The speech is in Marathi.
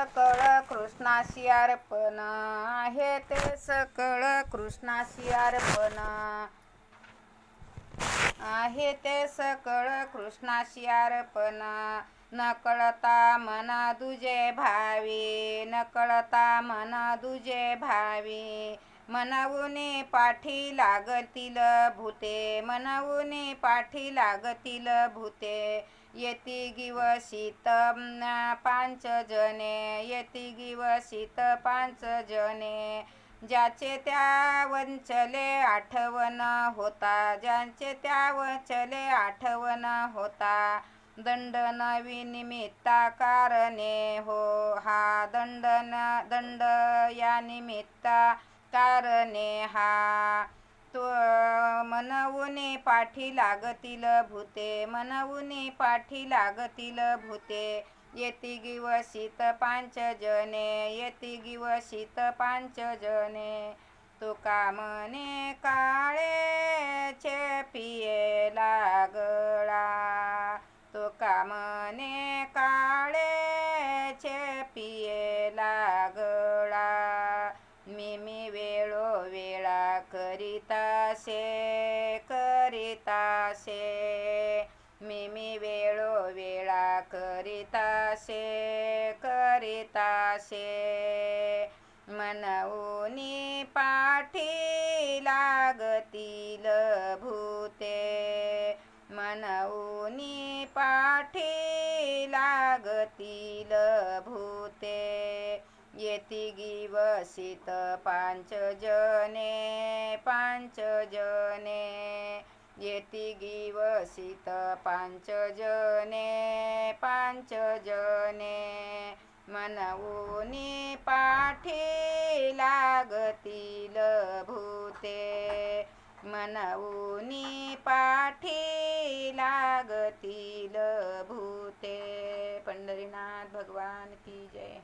सकळ कृष्णाशी अर्पण, आहे ते सकळ कृष्णाशी अर्पण, आहे ते सकळ कृष्णाशी अर्पण. न कळता मना तुझे भावी, न कळता मना तुझे भावी. मनवुनी पाठी लागतील भूते, मनवुनी पाठी लागतील भूते. येती गिवसित पांचजने, येती गिवसित पांचजने. ज्याचे त्या वंचले आठवण होता, ज्याचे त्या वंचले आठवण होता. दंड विनिमित्ता कारणे हो, हा दंड या निमित्ता कारणे हा. तो मनवुनी पाठी लागतील भूते, मनवुनी पाठी लागतील भूते. येती गिवसित पांचजने, येती गिवसित पांचजने. तुका म्हणे काळेचे पिये लागला, तुका म्हणे काळेचे पिये लागला. मी वेळोवेळा करीतासे, करीतासे. मी वेळोवेळा करीतासे, करीतासे. मनवुनी पाठी लागतील भूते, मनवुनी पाठी लागतील भूते. येती गिवसित पांचजने, पांचजने. येती गिवसित पांचजने, पांचजने. मनवुनी पाठी लागतील भूते, मनवुनी पाठी लागतील भूते. पंढरीनाथ भगवान की जय.